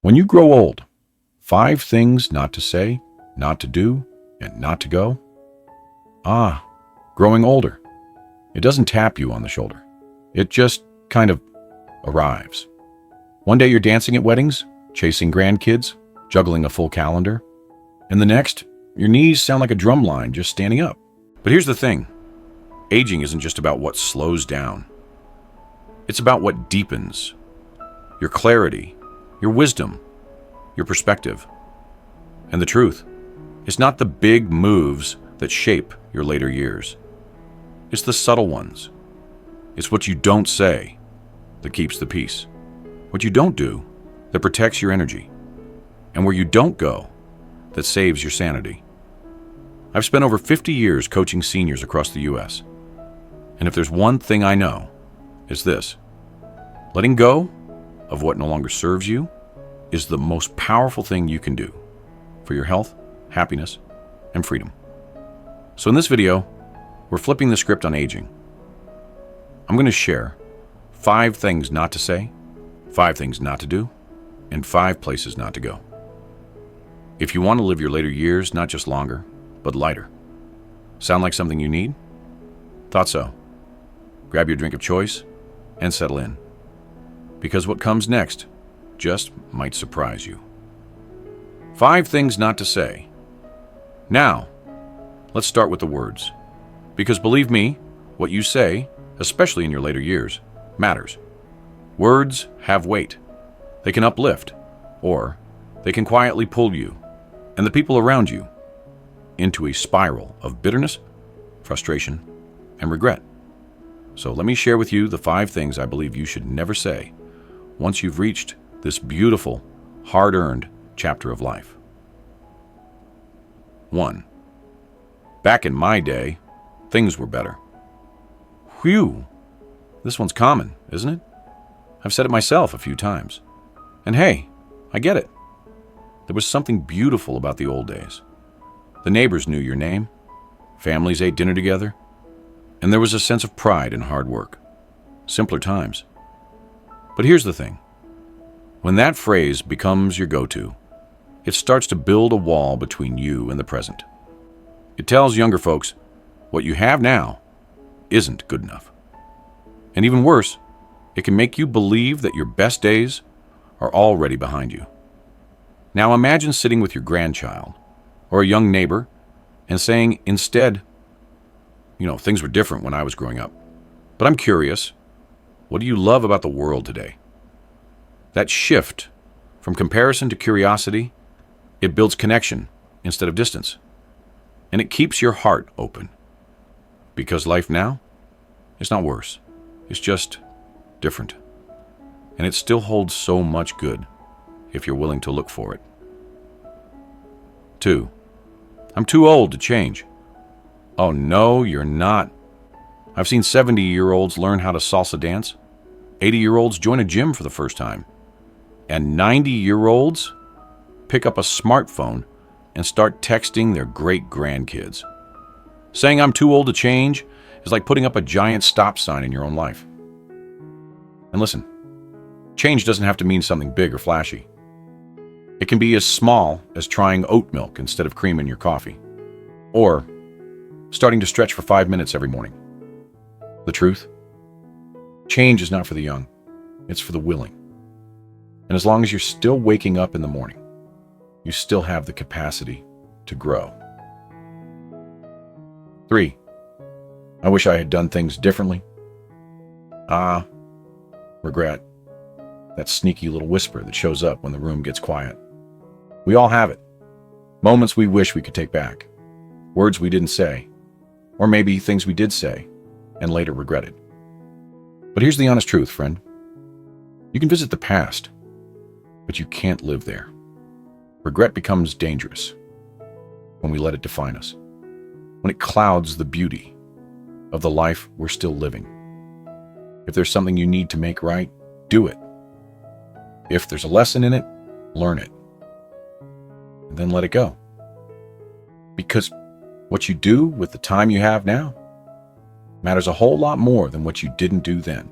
When you grow old, 5 things not to say, not to do, and not to go. Growing older. It doesn't tap you on the shoulder. It just kind of arrives. One day you're dancing at weddings, chasing grandkids, juggling a full calendar. And the next, your knees sound like a drum line just standing up. But here's the thing. Aging isn't just about what slows down. It's about what deepens. Your clarity, your wisdom, your perspective. And the truth, it's not the big moves that shape your later years. It's the subtle ones. It's what you don't say that keeps the peace. What you don't do that protects your energy. And where you don't go that saves your sanity. I've spent over 50 years coaching seniors across the U.S. And if there's one thing I know, it's this. Letting go of what no longer serves you is the most powerful thing you can do for your health, happiness, and freedom. So in this video, we're flipping the script on aging. I'm going to share 5 things not to say, 5 things not to do, and 5 places not to go. If you want to live your later years not just longer, but lighter. Sound like something you need? Thought so. Grab your drink of choice and settle in. Because what comes next just might surprise you. 5 things not to say. Now, let's start with the words. Because believe me, what you say, especially in your later years, matters. Words have weight. They can uplift, or they can quietly pull you and the people around you into a spiral of bitterness, frustration, and regret. So let me share with you the 5 things I believe you should never say once you've reached this beautiful, hard-earned chapter of life. 1. Back in my day, things were better. Whew! This one's common, isn't it? I've said it myself a few times. And hey, I get it. There was something beautiful about the old days. The neighbors knew your name, families ate dinner together, and there was a sense of pride in hard work. Simpler times. But here's the thing. When that phrase becomes your go-to, it starts to build a wall between you and the present. It tells younger folks, what you have now isn't good enough. And even worse, it can make you believe that your best days are already behind you. Now imagine sitting with your grandchild or a young neighbor and saying instead, things were different when I was growing up. But I'm curious, what do you love about the world today? That shift from comparison to curiosity, it builds connection instead of distance. And it keeps your heart open. Because life now, it's not worse. It's just different. And it still holds so much good if you're willing to look for it. 2. I'm too old to change. Oh no, you're not. I've seen 70-year-olds learn how to salsa dance, 80-year-olds join a gym for the first time, and 90-year-olds pick up a smartphone and start texting their great-grandkids. Saying I'm too old to change is like putting up a giant stop sign in your own life. And listen, change doesn't have to mean something big or flashy. It can be as small as trying oat milk instead of cream in your coffee, or starting to stretch for 5 minutes every morning. The truth? Change is not for the young, it's for the willing. And as long as you're still waking up in the morning, you still have the capacity to grow. 3. I wish I had done things differently. Regret. That sneaky little whisper that shows up when the room gets quiet. We all have it. Moments we wish we could take back. Words we didn't say. Or maybe things we did say and later regretted. But here's the honest truth, friend. You can visit the past, but you can't live there. Regret becomes dangerous when we let it define us. When it clouds the beauty of the life we're still living. If there's something you need to make right, do it. If there's a lesson in it, learn it. And then let it go. Because what you do with the time you have now matters a whole lot more than what you didn't do then.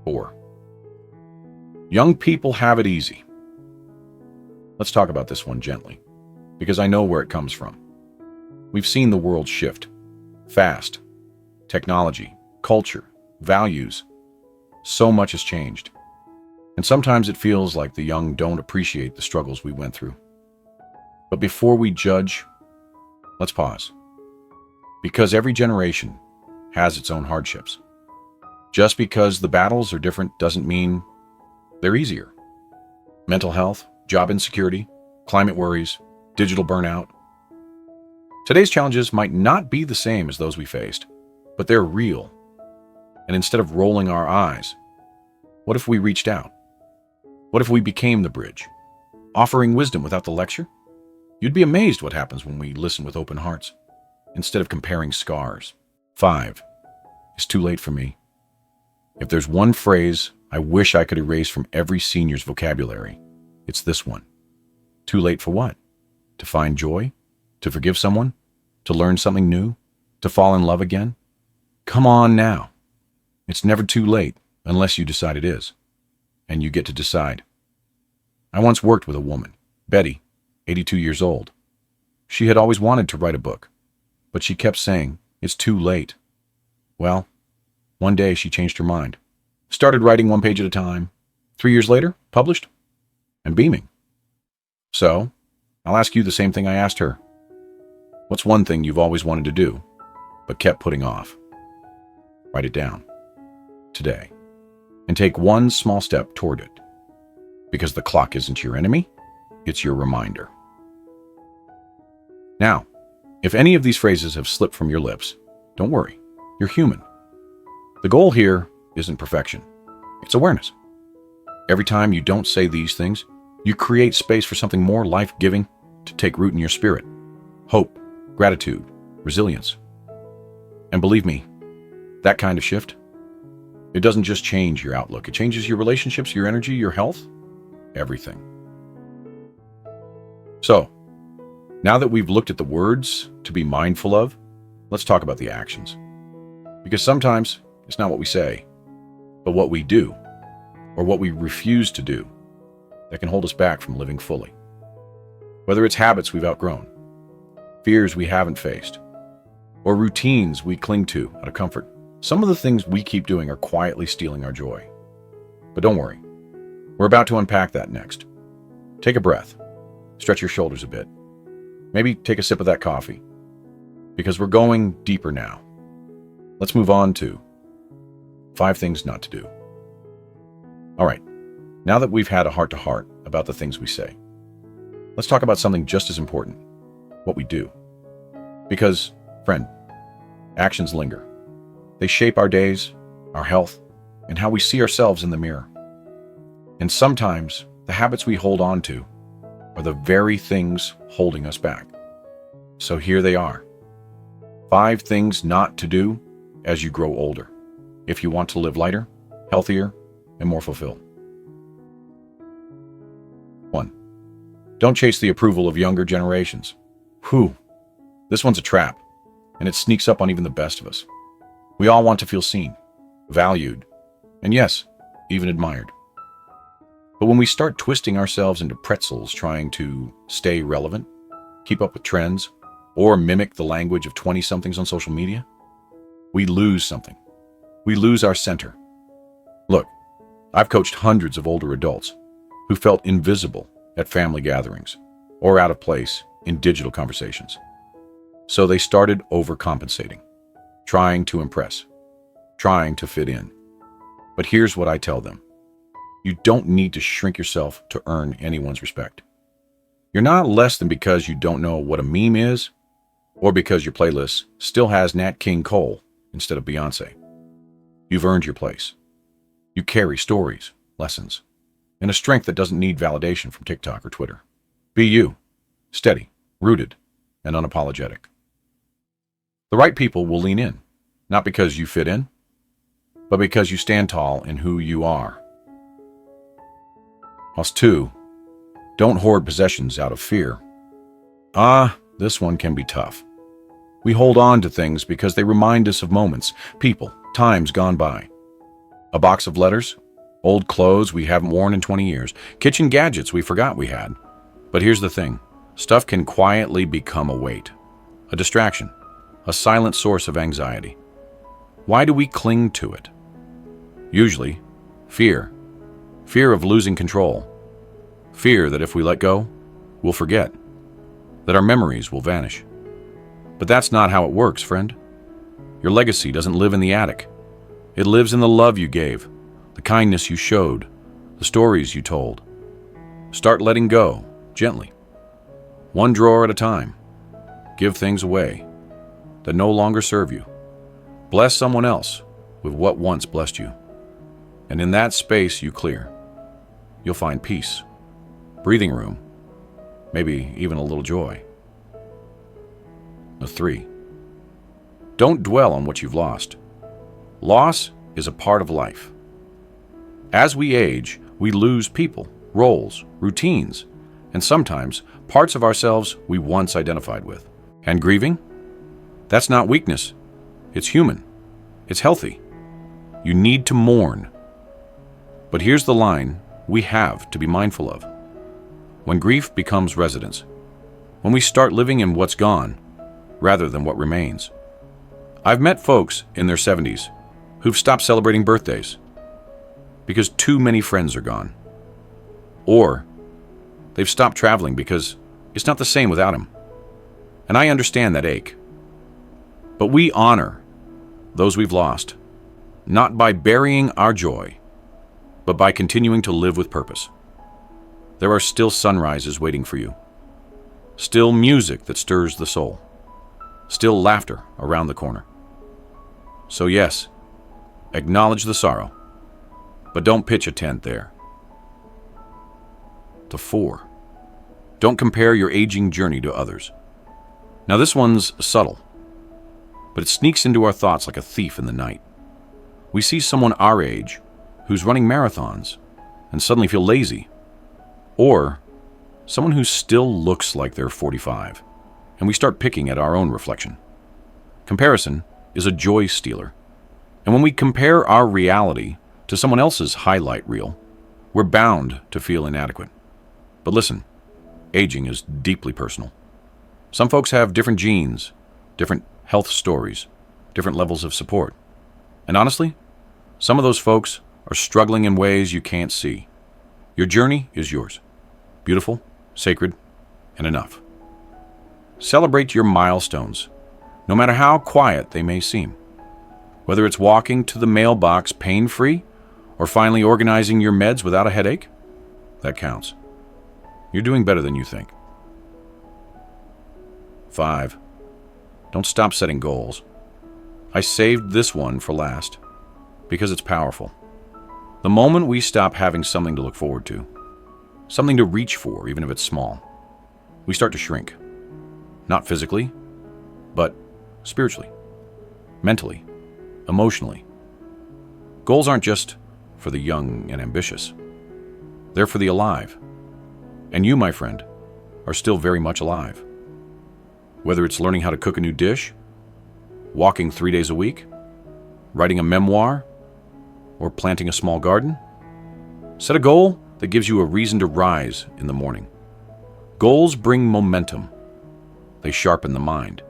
4. Young people have it easy. Let's talk about this one gently, because I know where it comes from. We've seen the world shift. Fast. Technology, culture, values. So much has changed. And sometimes it feels like the young don't appreciate the struggles we went through. But before we judge, let's pause. Because every generation has its own hardships. Just because the battles are different doesn't mean they're easier. Mental health, job insecurity, climate worries, digital burnout. Today's challenges might not be the same as those we faced, but they're real. And instead of rolling our eyes, what if we reached out? What if we became the bridge, offering wisdom without the lecture? You'd be amazed what happens when we listen with open hearts, instead of comparing scars. 5. It's too late for me. If there's one phrase I wish I could erase from every senior's vocabulary, it's this one. Too late for what? To find joy? To forgive someone? To learn something new? To fall in love again? Come on now. It's never too late unless you decide it is. And you get to decide. I once worked with a woman, Betty, 82 years old. She had always wanted to write a book, but she kept saying, it's too late. Well, one day she changed her mind. Started writing one page at a time. 3 years later, published, and beaming. So, I'll ask you the same thing I asked her. What's one thing you've always wanted to do, but kept putting off? Write it down. Today. And take one small step toward it. Because the clock isn't your enemy, it's your reminder. Now, if any of these phrases have slipped from your lips, don't worry, you're human. The goal here isn't perfection, it's awareness. Every time you don't say these things, you create space for something more life-giving to take root in your spirit. Hope, gratitude, resilience. And believe me, that kind of shift, it doesn't just change your outlook. It changes your relationships, your energy, your health, everything. So, now that we've looked at the words to be mindful of, let's talk about the actions. Because sometimes it's not what we say, but what we do, or what we refuse to do, that can hold us back from living fully. Whether it's habits we've outgrown, fears we haven't faced, or routines we cling to out of comfort, some of the things we keep doing are quietly stealing our joy. But don't worry, we're about to unpack that next. Take a breath, stretch your shoulders a bit, maybe take a sip of that coffee, because we're going deeper now. Let's move on to 5 things not to do. All right, now that we've had a heart-to-heart about the things we say, let's talk about something just as important, what we do. Because, friend, actions linger. They shape our days, our health, and how we see ourselves in the mirror. And sometimes, the habits we hold on to are the very things holding us back. So here they are. 5 things not to do as you grow older, if you want to live lighter, healthier, and more fulfilled. 1. Don't chase the approval of younger generations. Whew, this one's a trap, and it sneaks up on even the best of us. We all want to feel seen, valued, and yes, even admired. But when we start twisting ourselves into pretzels trying to stay relevant, keep up with trends, or mimic the language of 20-somethings on social media, we lose something. We lose our center. Look, I've coached hundreds of older adults who felt invisible at family gatherings or out of place in digital conversations. So they started overcompensating, trying to impress, trying to fit in. But here's what I tell them. You don't need to shrink yourself to earn anyone's respect. You're not less than because you don't know what a meme is, or because your playlist still has Nat King Cole instead of Beyonce. You've earned your place. You carry stories, lessons, and a strength that doesn't need validation from TikTok or Twitter. Be you, steady, rooted, and unapologetic. The right people will lean in, not because you fit in, but because you stand tall in who you are. Plus 2, don't hoard possessions out of fear. This one can be tough. We hold on to things because they remind us of moments, people, times gone by. A box of letters, Old clothes we haven't worn in 20 years. Kitchen gadgets we forgot we had. But here's the thing. Stuff can quietly become a weight, a distraction, a silent source of anxiety. Why do we cling to it? Usually, fear. Fear of losing control. Fear that if we let go, we'll forget. That our memories will vanish. But that's not how it works, friend. Your legacy doesn't live in the attic. It lives in the love you gave, the kindness you showed, the stories you told. Start letting go, gently. One drawer at a time. Give things away that no longer serve you. Bless someone else with what once blessed you. And in that space you clear, you'll find peace, breathing room, maybe even a little joy. 3. Don't dwell on what you've lost. Loss is a part of life. As we age, we lose people, roles, routines, and sometimes parts of ourselves we once identified with. And grieving? That's not weakness. It's human. It's healthy. You need to mourn. But here's the line we have to be mindful of. When grief becomes residence, when we start living in what's gone rather than what remains. I've met folks in their 70s who've stopped celebrating birthdays because too many friends are gone. Or they've stopped traveling because it's not the same without him. And I understand that ache. But we honor those we've lost, not by burying our joy, but by continuing to live with purpose. There are still sunrises waiting for you. Still music that stirs the soul. Still laughter around the corner. So yes, acknowledge the sorrow, but don't pitch a tent there. 4. Don't compare your aging journey to others. Now this one's subtle, but it sneaks into our thoughts like a thief in the night. We see someone our age who's running marathons and suddenly feel lazy. Or someone who still looks like they're 45, and we start picking at our own reflection. Comparison is a joy stealer. And when we compare our reality to someone else's highlight reel, we're bound to feel inadequate. But listen, aging is deeply personal. Some folks have different genes, different health stories, different levels of support. And honestly, some of those folks are struggling in ways you can't see. Your journey is yours. Beautiful, sacred, and enough. Celebrate your milestones, no matter how quiet they may seem. Whether it's walking to the mailbox pain-free or finally organizing your meds without a headache, that counts. You're doing better than you think. 5. Don't stop setting goals. I saved this one for last because it's powerful. The moment we stop having something to look forward to, something to reach for, even if it's small, we start to shrink. Not physically, but spiritually, mentally, emotionally. Goals aren't just for the young and ambitious. They're for the alive. And you, my friend, are still very much alive. Whether it's learning how to cook a new dish, walking 3 days a week, writing a memoir, or planting a small garden, set a goal that gives you a reason to rise in the morning. Goals bring momentum. They sharpen the mind.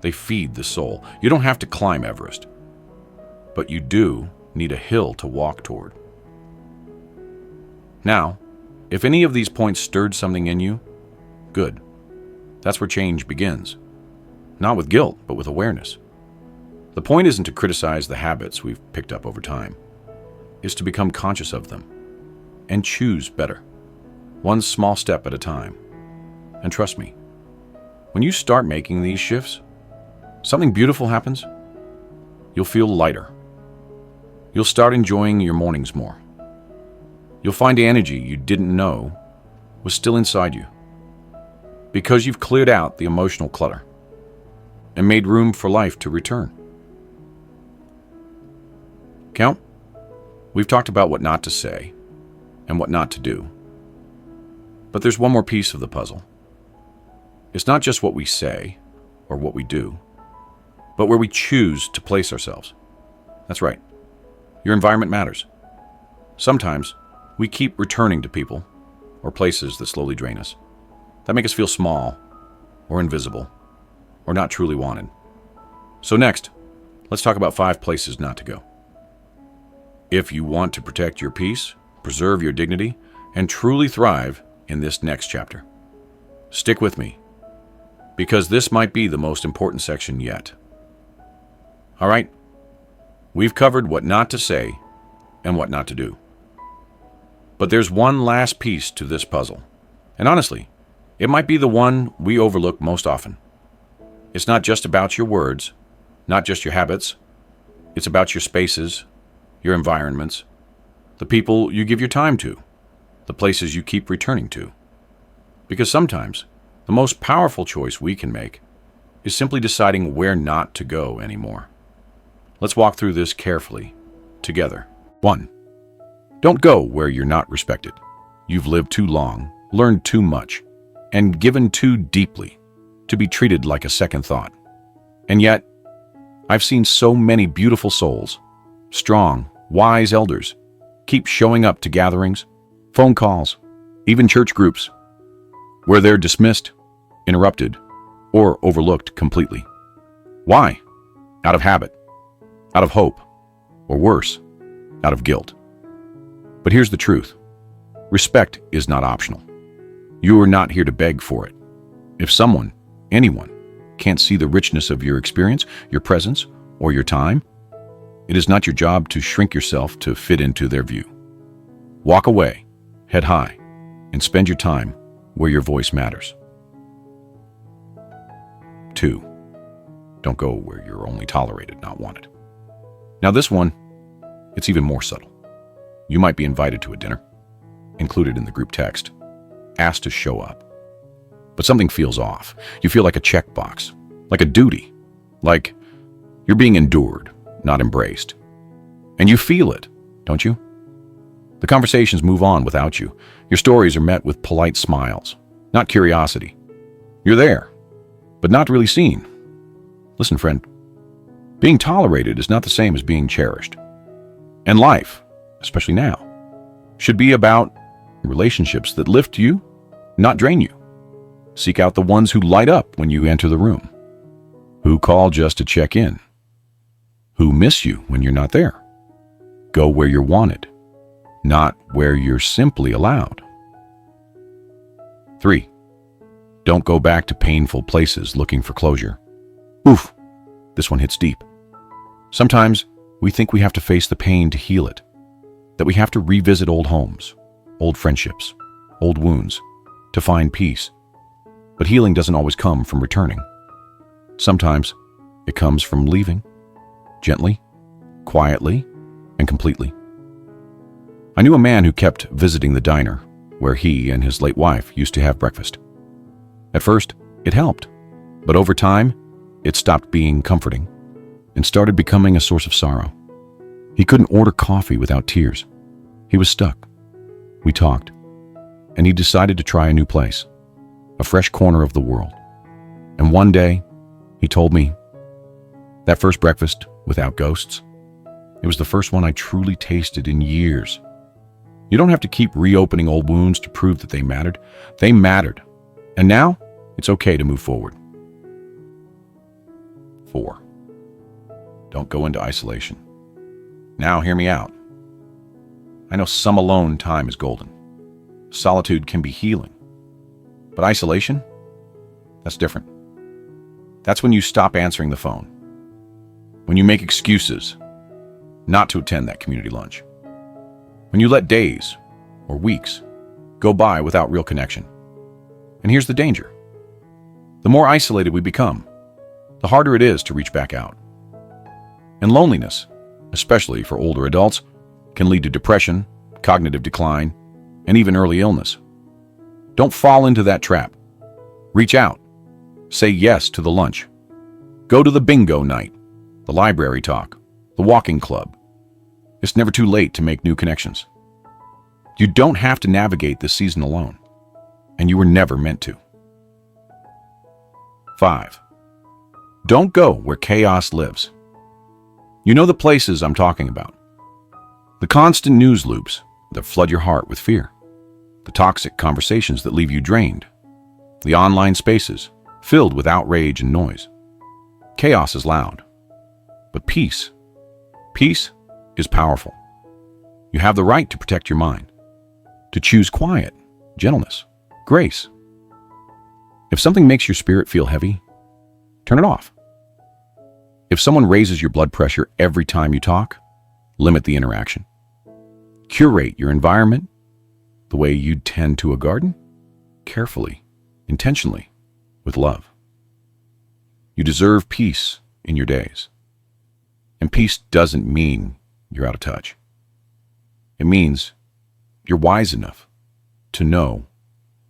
They feed the soul. You don't have to climb Everest, but you do need a hill to walk toward. Now, if any of these points stirred something in you, good. That's where change begins. Not with guilt, but with awareness. The point isn't to criticize the habits we've picked up over time. It's to become conscious of them and choose better, one small step at a time. And trust me, when you start making these shifts, something beautiful happens. You'll feel lighter. You'll start enjoying your mornings more. You'll find energy you didn't know was still inside you, because you've cleared out the emotional clutter and made room for life to return. Count, we've talked about what not to say and what not to do. But there's one more piece of the puzzle. It's not just what we say or what we do, but where we choose to place ourselves. That's right. Your environment matters. Sometimes we keep returning to people or places that slowly drain us, that make us feel small or invisible or not truly wanted. So next, let's talk about 5 places not to go. If you want to protect your peace, preserve your dignity, and truly thrive in this next chapter, stick with me, because this might be the most important section yet. All right, we've covered what not to say and what not to do. But there's one last piece to this puzzle, and honestly, it might be the one we overlook most often. It's not just about your words, not just your habits. It's about your spaces, your environments, the people you give your time to, the places you keep returning to. Because sometimes, the most powerful choice we can make is simply deciding where not to go anymore. Let's walk through this carefully, together. 1. Don't go where you're not respected. You've lived too long, learned too much, and given too deeply to be treated like a second thought. And yet, I've seen so many beautiful souls, strong, wise elders, keep showing up to gatherings, phone calls, even church groups, where they're dismissed, interrupted, or overlooked completely. Why? Out of habit, out of hope, or worse, out of guilt. But here's the truth. Respect is not optional. You are not here to beg for it. If someone, anyone, can't see the richness of your experience, your presence, or your time, it is not your job to shrink yourself to fit into their view. Walk away, head high, and spend your time where your voice matters. 2. Don't go where you're only tolerated, not wanted. Now this one, it's even more subtle. You might be invited to a dinner, included in the group text, asked to show up. But something feels off. You feel like a checkbox, like a duty, like you're being endured, not embraced. And you feel it, don't you? The conversations move on without you. Your stories are met with polite smiles, not curiosity. You're there, but not really seen. Listen, friend, being tolerated is not the same as being cherished. And life, especially now, should be about relationships that lift you, not drain you. Seek out the ones who light up when you enter the room, who call just to check in, who miss you when you're not there. Go where you're wanted, not where you're simply allowed. 3. Don't go back to painful places looking for closure. Oof, this one hits deep. Sometimes we think we have to face the pain to heal it, that we have to revisit old homes, old friendships, old wounds, to find peace. But healing doesn't always come from returning. Sometimes it comes from leaving, gently, quietly, and completely. I knew a man who kept visiting the diner where he and his late wife used to have breakfast. At first, it helped, but over time, it stopped being comforting and started becoming a source of sorrow. He couldn't order coffee without tears. He was stuck. We talked, and he decided to try a new place, a fresh corner of the world. And one day, he told me, that first breakfast without ghosts, it was the first one I truly tasted in years. You don't have to keep reopening old wounds to prove that they mattered. They mattered. And now, it's okay to move forward. 4. Don't go into isolation. Now, hear me out. I know some alone time is golden. Solitude can be healing. But isolation? That's different. That's when you stop answering the phone. When you make excuses not to attend that community lunch. When you let days or weeks go by without real connection. And here's the danger. The more isolated we become, the harder it is to reach back out. And loneliness, especially for older adults, can lead to depression, cognitive decline, and even early illness. Don't fall into that trap. Reach out. Say yes to the lunch. Go to the bingo night, the library talk, the walking club. It's never too late to make new connections. You don't have to navigate this season alone, and you were never meant to. 5. Don't go where chaos lives. You know the places I'm talking about. The constant news loops that flood your heart with fear. The toxic conversations that leave you drained. The online spaces filled with outrage and noise. Chaos is loud, but peace is powerful. You have the right to protect your mind, to choose quiet, gentleness, grace. If something makes your spirit feel heavy, turn it off. If someone raises your blood pressure every time you talk, limit the interaction. Curate your environment the way you'd tend to a garden, carefully, intentionally, with love. You deserve peace in your days. And peace doesn't mean you're out of touch. It means you're wise enough to know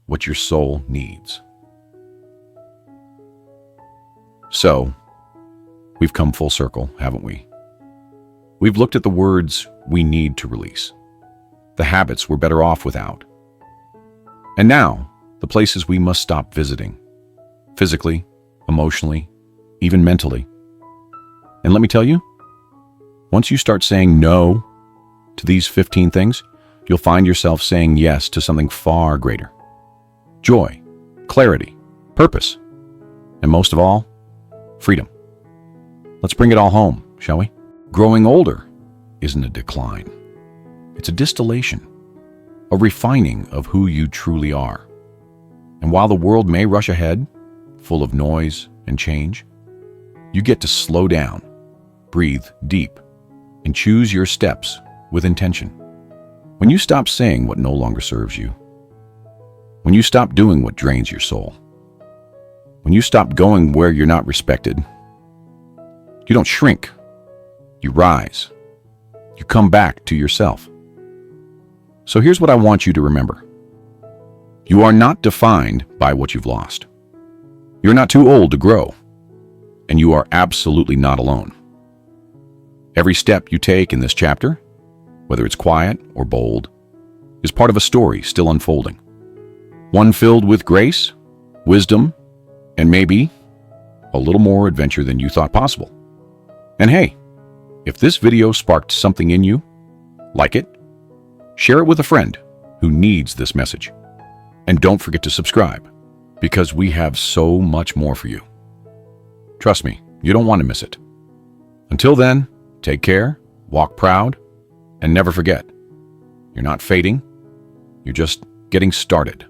what your soul needs. So, we've come full circle, haven't we? We've looked at the words we need to release, the habits we're better off without, and now the places we must stop visiting, physically, emotionally, even mentally. And let me tell you, once you start saying no to these 15 things, you'll find yourself saying yes to something far greater. Joy, clarity, purpose, and most of all, freedom. Let's bring it all home, shall we? Growing older isn't a decline. It's a distillation, a refining of who you truly are. And while the world may rush ahead, full of noise and change, you get to slow down, breathe deep, and choose your steps with intention. When you stop saying what no longer serves you, when you stop doing what drains your soul, when you stop going where you're not respected, you don't shrink, you rise, you come back to yourself. So here's what I want you to remember. You are not defined by what you've lost. You're not too old to grow, and you are absolutely not alone. Every step you take in this chapter, whether it's quiet or bold, is part of a story still unfolding. One filled with grace, wisdom, and maybe a little more adventure than you thought possible. And hey, if this video sparked something in you, like it, share it with a friend who needs this message. And don't forget to subscribe, because we have so much more for you. Trust me, you don't want to miss it. Until then, take care, walk proud, and never forget, you're not fading, you're just getting started.